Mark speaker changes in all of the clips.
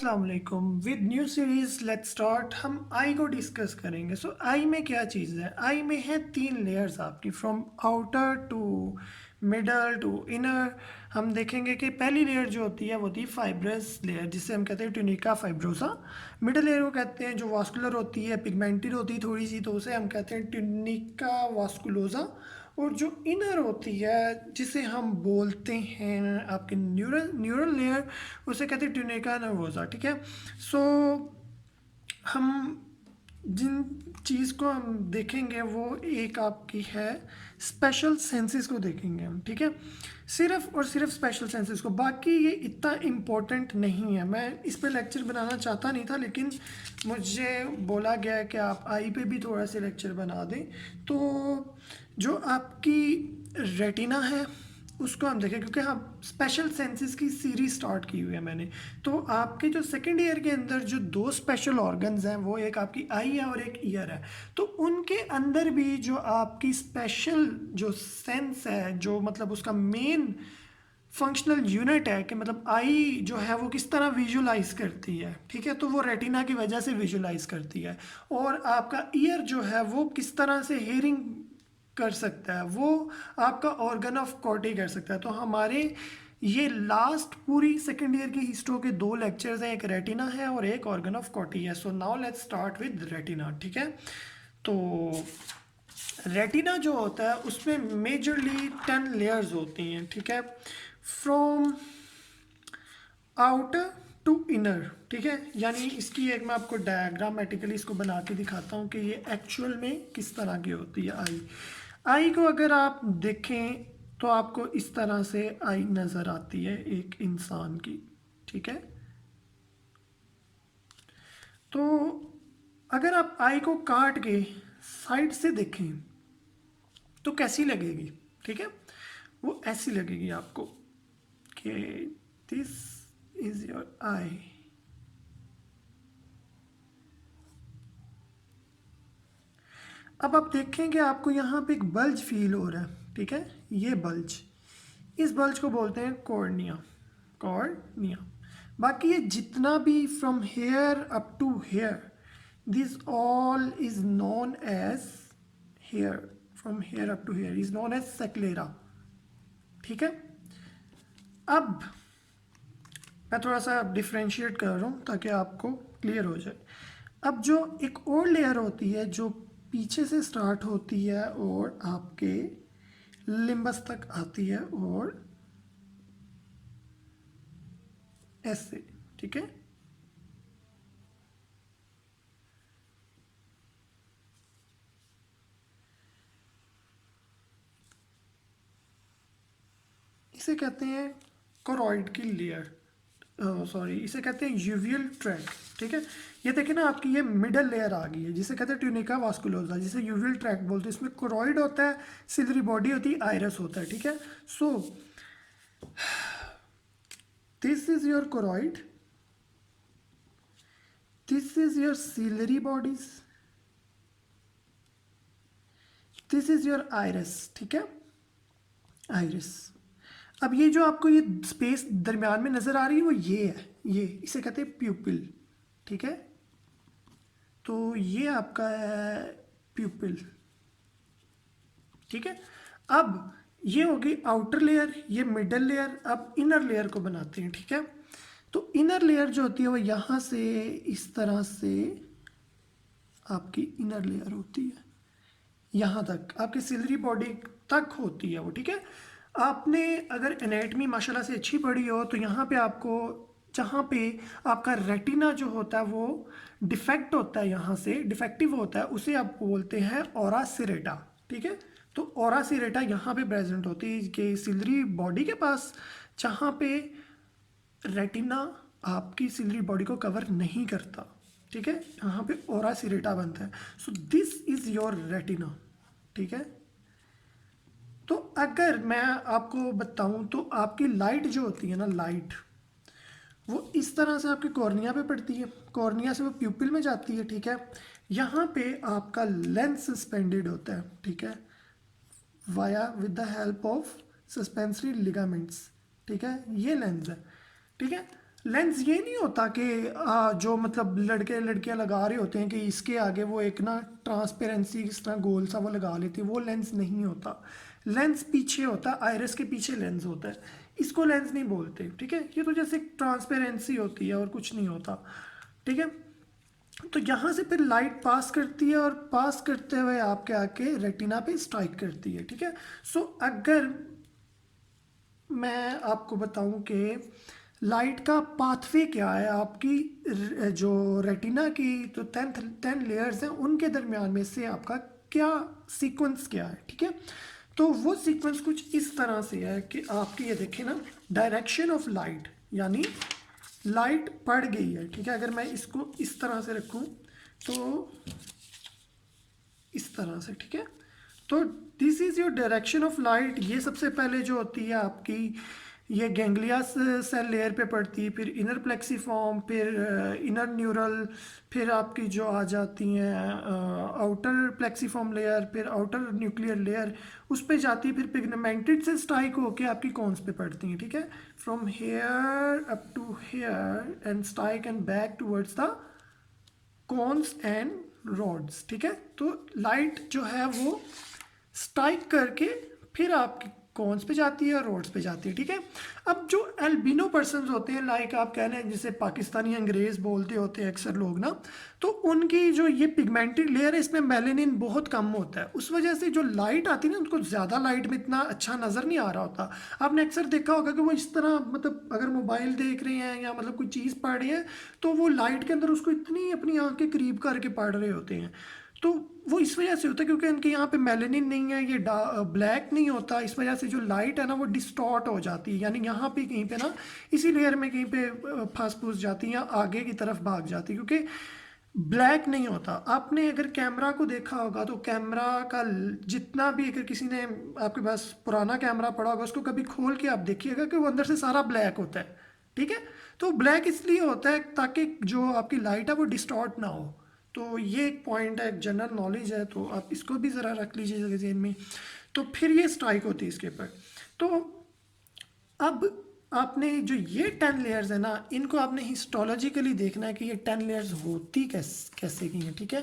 Speaker 1: अस्सलाम वालेकुम with new series let's start. हम आई को डिस्कस करेंगे। सो आई में क्या चीज़ है? आई में है तीन लेयर्स आपकी, from outer to middle to inner. हम देखेंगे कि पहली लेयर जो होती है वो होती है फाइब्रस लेयर, जिसे हम कहते हैं ट्यूनिका फाइब्रोसा। मिडल लेयर को कहते हैं जो वास्कुलर होती है, पिगमेंटेड होती है थोड़ी सी, तो उसे हम कहते हैं ट्यूनिका वास्कुलोसा। और जो इनर होती है जिसे हम बोलते हैं आपके न्यूरल लेयर, उसे कहते हैं ट्यूनिका नर्वोसा। ठीक है। सो हम जिन चीज़ को हम देखेंगे वो एक आपकी है स्पेशल सेंसेस को देखेंगे हम। ठीक है, सिर्फ और सिर्फ स्पेशल सेंसेस को। बाकी ये इतना इम्पोर्टेंट नहीं है। मैं इस पे लेक्चर बनाना चाहता नहीं था, लेकिन मुझे बोला गया है कि आप आई पे भी थोड़ा सा लेक्चर बना दें। तो जो आपकी रेटिना है उसको हम देखें, क्योंकि हम स्पेशल सेंसेस की सीरीज स्टार्ट की हुई है मैंने। तो आपके जो सेकेंड ईयर के अंदर जो दो स्पेशल ऑर्गन्स हैं, वो एक आपकी आई है और एक ईयर है। तो उनके अंदर भी जो आपकी स्पेशल जो सेंस है, जो मतलब उसका मेन फंक्शनल यूनिट है कि मतलब आई जो है वो किस तरह विजुलाइज करती है। ठीक है, तो वो रेटिना की वजह से विजुलाइज करती है। और आपका ईयर जो है वो किस तरह से हेयरिंग कर सकता है, वो आपका ऑर्गन ऑफ कॉर्टी कर सकता है। तो हमारे ये लास्ट पूरी सेकेंड ईयर की हिस्ट्रो के दो लेक्चर्स हैं, एक रेटिना है और एक ऑर्गन ऑफ कॉर्टी है। So now let's start with retina. ठीक है, तो रेटिना जो होता है उसमें मेजरली 10 लेयर्स होती हैं। ठीक है, फ्रॉम आउटर टू इनर। ठीक है, यानी इसकी एक मैं आपको डायग्रामेटिकली इसको बना के दिखाता हूँ कि ये एक्चुअल में किस तरह की होती है आई। आई को अगर आप देखें तो आपको इस तरह से आई नज़र आती है एक इंसान की। ठीक है, तो अगर आप आई को काट के साइड से देखें तो कैसी लगेगी? ठीक है, वो ऐसी लगेगी आपको कि दिस इज योर आई। अब आप देखेंगे आपको यहाँ पे एक बल्ज फील हो रहा है। ठीक है, ये बल्ज, इस बल्ज को बोलते हैं कॉर्निया। कॉर्निया। बाकी ये जितना भी from here up to here, this all is known as hair. From here up to here is known as sclera. ठीक है, अब मैं थोड़ा सा डिफ्रेंशिएट कर रहा हूँ ताकि आपको क्लियर हो जाए। अब जो एक और लेयर होती है जो पीछे से स्टार्ट होती है और आपके लिम्बस तक आती है और ऐसे। ठीक है, इसे कहते हैं कोरॉइड की लेयर। सॉरी, इसे कहते हैं यूवियल ट्रैक। ठीक है, ये देखिए ना आपकी ये मिडल लेयर आ गई है जिसे कहते हैं ट्यूनिका वास्कुलोसा, जिसे यूवियल ट्रैक बोलते हैं। इसमें कोरॉइड होता है, सिलरी बॉडी होती है, आइरस होता है। ठीक है, so this is your choroid, this is your ciliary bodies, this is your iris. ठीक है, आइरिस। अब ये जो आपको ये स्पेस दरमियान में नज़र आ रही है वो ये है, ये इसे कहते हैं प्यूपिल। ठीक है, तो ये आपका है प्यूपिल। ठीक है, अब ये होगी आउटर लेयर, ये मिडल लेयर। अब इनर लेयर को बनाते हैं। ठीक है, तो इनर लेयर जो होती है वो यहाँ से इस तरह से आपकी इनर लेयर होती है, यहाँ तक आपकी सिलरी बॉडी तक होती है वो। ठीक है, आपने अगर एनाटमी माशाल्लाह से अच्छी पढ़ी हो तो यहाँ पे आपको, जहाँ पे आपका रेटिना जो होता है वो डिफेक्ट होता है, यहाँ से डिफेक्टिव होता है, उसे आप बोलते हैं ओरा सिरेटा। ठीक है, तो ओरा सिरेटा यहाँ पे प्रेजेंट होती है कि सिलरी बॉडी के पास, जहाँ पे रेटिना आपकी सिलरी बॉडी को कवर नहीं करता। ठीक है, यहाँ पे ओरा सिरेटा बनता है। So this is your retina. ठीक है, तो अगर मैं आपको बताऊं तो आपकी लाइट जो होती है ना, लाइट वो इस तरह से आपकी कॉर्निया पे पड़ती है, कॉर्निया से वो प्यूपिल में जाती है। ठीक है, यहाँ पे आपका लेंस सस्पेंडेड होता है। ठीक है, via with the help of suspensory ligaments. ठीक है, ये लेंस है। ठीक है, लेंस ये नहीं होता कि जो मतलब लड़के लड़कियां लगा रहे होते हैं कि इसके आगे वो एक ना ट्रांसपेरेंसी इस तरह गोल सा वो लगा लेती है, वो लेंस नहीं होता। लेंस पीछे होता है, आयरस के पीछे लेंस होता है, इसको लेंस नहीं बोलते, ठीक है। ये तो जैसे ट्रांसपेरेंसी होती है और कुछ नहीं होता, ठीक है। तो यहाँ से फिर लाइट पास करती है और पास करते हुए आपके आके रेटिना पे स्ट्राइक करती है, ठीक है। सो अगर मैं आपको बताऊं कि लाइट का पाथवे क्या है आपकी जो रेटिना की जो 10 लेयर्स हैं उनके दरमियान में से आपका क्या सीक्वेंस क्या है, ठीक है। तो वो सीक्वेंस कुछ इस तरह से है कि आपकी ये देखें ना, डायरेक्शन ऑफ लाइट, यानी लाइट पड़ गई है, ठीक है। अगर मैं इसको इस तरह से रखूं तो इस तरह से, ठीक है। तो this is your direction of light. ये सबसे पहले जो होती है आपकी, ये गैंग्लिया सेल लेयर पे पड़ती है, फिर इनर प्लेक्सीफॉर्म, फिर इनर न्यूरल, फिर आपकी जो आ जाती हैं आउटर प्लेक्सीफॉर्म लेयर, फिर आउटर न्यूक्लियर लेयर, उस पे जाती है, फिर पिगमेंटेड से स्ट्राइक होके आपकी कॉन्स पे पड़ती हैं, ठीक है। From here up to here and strike and back towards the cones and rods, ठीक है। तो लाइट जो है वो स्ट्राइक करके फिर आपकी कॉन्स पे जाती है और रोड्स पे जाती है, ठीक है। अब जो एल्बिनो पर्सन्स होते हैं, लाइक आप कह रहे हैं जिसे पाकिस्तानी अंग्रेज बोलते होते हैं अक्सर लोग ना, तो उनकी जो ये पिगमेंटेड लेयर है इसमें मेलेनिन बहुत कम होता है, उस वजह से जो लाइट आती है ना उनको ज़्यादा लाइट में इतना अच्छा नज़र नहीं आ रहा होता। आपने अक्सर देखा होगा कि वो इस तरह मतलब अगर मोबाइल देख रहे हैं या मतलब कोई चीज़ पढ़ रहे हैं तो वो लाइट के अंदर उसको इतनी अपनी आँख के करीब करके पढ़ रहे होते हैं। तो वो इस वजह से होता है क्योंकि उनके यहाँ पे मेलेनिन नहीं है, ये ब्लैक नहीं होता, इस वजह से जो लाइट है ना वो डिस्टॉर्ट हो जाती है, यानी यहाँ पे कहीं पे ना इसी लेयर में कहीं पे फंस फूस जाती है या आगे की तरफ भाग जाती है, क्योंकि ब्लैक नहीं होता। आपने अगर कैमरा को देखा होगा तो कैमरा का जितना भी, अगर किसी ने आपके पास पुराना कैमरा पड़ा होगा उसको कभी खोल के आप देखिएगा कि वो अंदर से सारा ब्लैक होता है, ठीक है। तो ब्लैक इसलिए होता है ताकि जो आपकी लाइट है वो डिस्टॉर्ट ना हो। तो ये एक पॉइंट है, एक जनरल नॉलेज है, तो आप इसको भी ज़रा रख लीजिए जेहन में। तो फिर ये स्ट्राइक होती है इसके ऊपर। तो अब आपने जो ये 10 लेयर्स है ना, इनको आपने हिस्टोलॉजिकली देखना है कि ये 10 लेयर्स होती कैसे की हैं, ठीक है।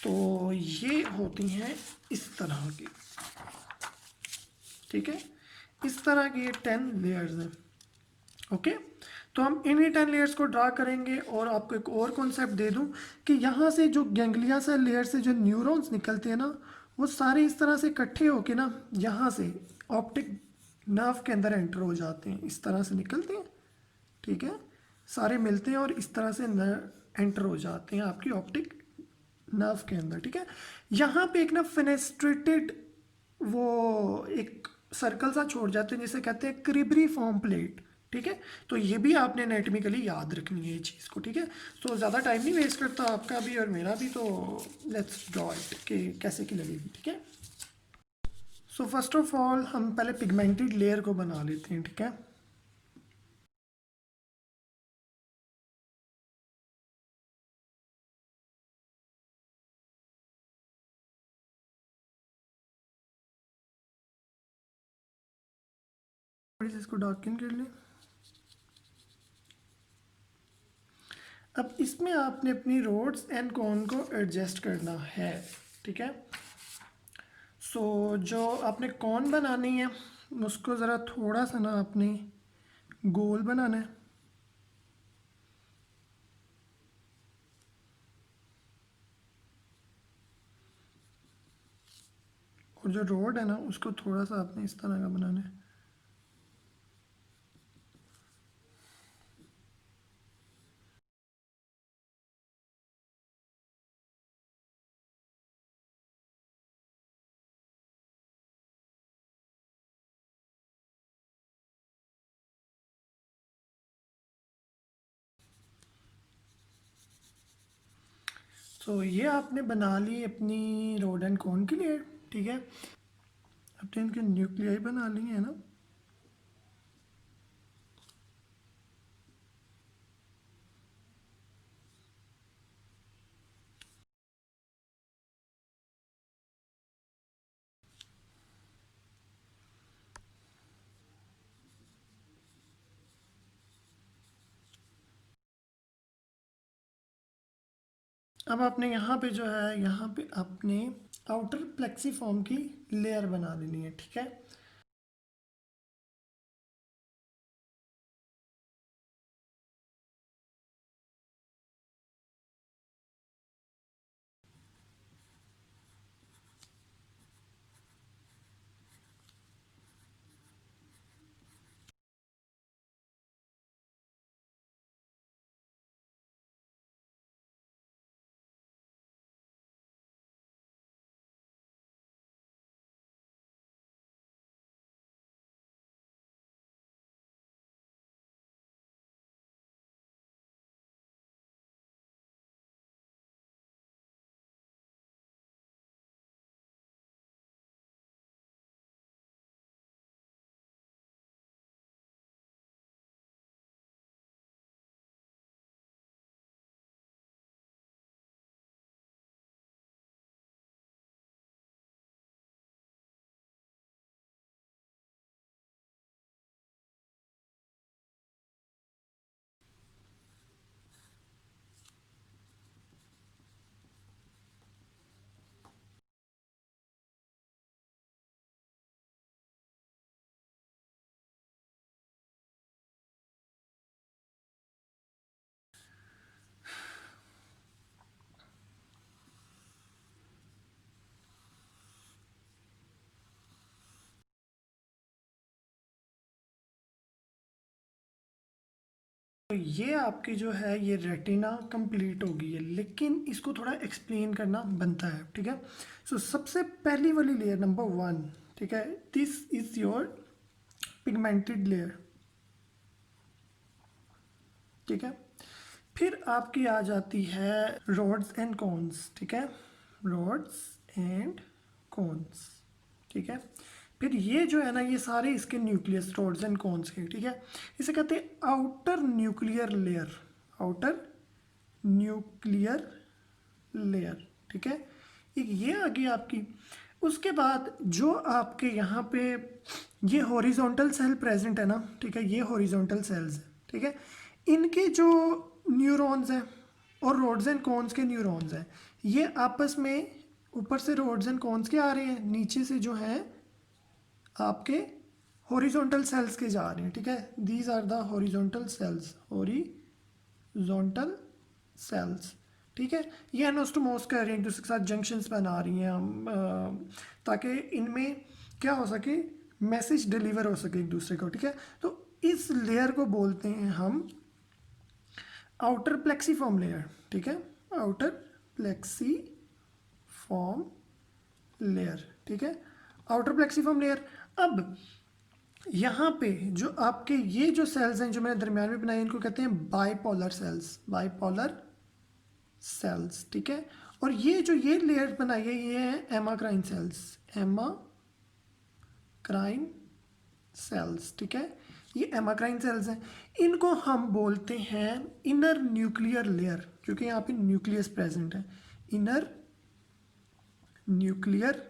Speaker 1: तो ये होती हैं इस तरह की, ठीक है। इस तरह की ये 10 लेयर्स हैं, ओके। तो हम इन्हीं 10 लेयर्स को ड्रा करेंगे और आपको एक और कॉन्सेप्ट दे दूं कि यहाँ से जो गैंग्लिया सेल लेयर से जो न्यूरॉन्स निकलते हैं ना, वो सारे इस तरह से इकट्ठे होके ना यहाँ से ऑप्टिक नर्व के अंदर एंटर हो जाते हैं, इस तरह से निकलते हैं, ठीक है। सारे मिलते हैं और इस तरह से एंटर हो जाते हैं आपकी ऑप्टिक नर्व के अंदर, ठीक है। यहाँ पे एक ना फेनेस्ट्रेटेड वो एक सर्कल सा छोड़ जाते हैं जिसे कहते हैं क्रिबरी फॉर्म प्लेट, ठीक है। तो ये भी आपने एनाटॉमिकली याद रखनी है ये चीज़ को, ठीक है। तो ज़्यादा टाइम नहीं वेस्ट करता आपका भी और मेरा भी, तो लेट्स ड्रॉ इट कि कैसे की लगेगी, ठीक है। सो फर्स्ट ऑफ ऑल हम पहले पिगमेंटेड लेयर को बना लेते हैं, ठीक है। थोड़ी सी इसको डार्कन कर लें। अब इसमें आपने अपनी रोड्स एंड कॉन को एडजस्ट करना है, ठीक है। सो जो आपने कॉन बनानी है उसको ज़रा थोड़ा सा ना आपने गोल बनाना है, और जो रोड है ना उसको थोड़ा सा आपने इस तरह का बनाना है। सो ये आपने बना ली अपनी रोड एंड कॉन के लिए, ठीक है। आपने इनके न्यूक्लियाई बना लिए है ना। अब आपने यहाँ पे जो है, यहाँ पे आपने आउटर प्लेक्सीफॉर्म की लेयर बना देनी है, ठीक है। तो ये आपकी जो है ये रेटिना कंप्लीट हो गई है, लेकिन इसको थोड़ा एक्सप्लेन करना बनता है, ठीक है। सो सबसे पहली वाली लेयर नंबर 1, ठीक है, this is your pigmented layer, ठीक है। फिर आपकी आ जाती है रॉड्स एंड कॉन्स, ठीक है, रॉड्स एंड कॉन्स, ठीक है। फिर ये जो है ना, ये सारे इसके न्यूक्लियस, रॉड्स एंड कॉन्स के, ठीक है। इसे कहते हैं outer nuclear layer, outer nuclear layer, ठीक है। एक ये आ गई आपकी। उसके बाद जो आपके यहाँ पे ये हॉरिजॉन्टल सेल प्रेजेंट है ना, ठीक है, ये हॉरिजॉन्टल सेल्स है, ठीक है। इनके जो न्यूरॉन्स हैं और रोड्स एंड कॉन्स के न्यूरॉन्स हैं, ये आपस में ऊपर से रोड्स एंड कॉन्स के आ रहे हैं, नीचे से जो हैं आपके हॉरिजॉन्टल सेल्स के जा रहे हैं, ठीक है। These are the horizontal cells, horizontal cells, ठीक है। ये एनोस्टोमोस कर रही हैं, एक दूसरे के साथ जंक्शंस बना रही हैं हम, ताकि इनमें क्या हो सके, मैसेज डिलीवर हो सके एक दूसरे को, ठीक है। तो इस लेयर को बोलते हैं हम आउटर प्लेक्सीफॉर्म लेयर, ठीक है, आउटर प्लेक्सीफॉर्म लेयर, ठीक है, आउटर प्लेक्सीफॉर्म लेयर। अब यहाँ पे जो आपके ये जो सेल्स हैं जो मैंने दरमियान में बनाए, इनको कहते हैं बाइपोलर सेल्स, बाइपोलर सेल्स, ठीक है। और ये जो ये लेयर बनाई है, ये है एमाक्राइन सेल्स, एमाक्राइन सेल्स, ठीक है। ये एमाक्राइन सेल्स हैं, इनको हम बोलते हैं इनर न्यूक्लियर लेयर, क्योंकि यहाँ पे न्यूक्लियस प्रेजेंट है, इनर न्यूक्लियर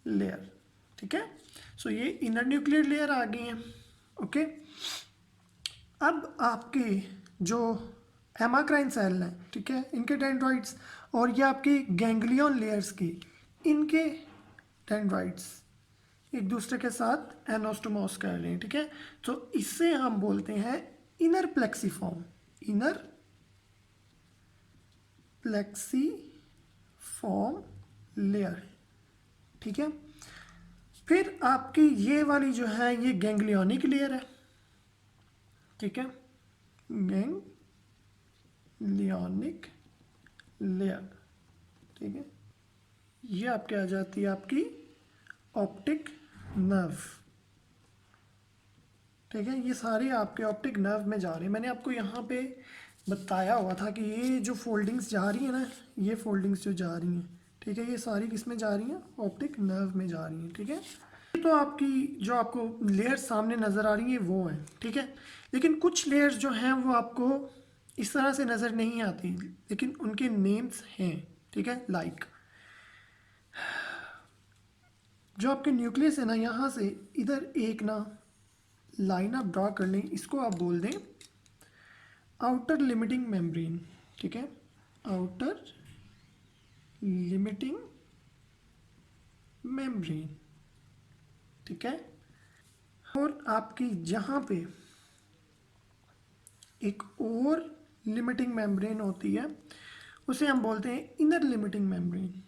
Speaker 1: लेयर, ठीक है। सो ये इनर न्यूक्लियर लेयर आ गई हैं, ओके। अब आपके जो एमाक्राइन सेल हैं, ठीक है, इनके डेंड्राइट्स और ये आपकी गैंग्लियन लेयर्स की, इनके डेंड्राइट्स एक दूसरे के साथ एनोस्टोमोस कर रहे हैं, ठीक है। तो इससे हम बोलते हैं inner plexiform, inner plexiform layer, ठीक है। फिर आपकी ये वाली जो है ये गैंग्लियोनिक लेयर है, ठीक है, गैंग्लियोनिक लेयर, ठीक है। ये आपके आ जाती है आपकी ऑप्टिक नर्व, ठीक है। ये सारे आपके ऑप्टिक नर्व में जा रहे हैं। मैंने आपको यहाँ पे बताया हुआ था कि ये जो फोल्डिंग्स जा रही है ना, ये फोल्डिंग्स जो जा रही हैं, ठीक है, ये सारी किस में जा रही हैं, ऑप्टिक नर्व में जा रही हैं, ठीक है। तो आपकी जो आपको लेयर्स सामने नज़र आ रही हैं वो हैं, ठीक है। लेकिन कुछ लेयर्स जो हैं वो आपको इस तरह से नज़र नहीं आती, लेकिन उनके नेम्स हैं, ठीक है। लाइक जो आपके न्यूक्लियस है ना, यहाँ से इधर एक ना लाइन आप ड्रा कर लें, इसको आप बोल दें आउटर लिमिटिंग मेम्ब्रेन, ठीक है, आउटर लिमिटिंग मेम्ब्रेन, ठीक है। और आपकी जहाँ पे एक और लिमिटिंग मेम्ब्रेन होती है उसे हम बोलते हैं इनर लिमिटिंग मेम्ब्रेन।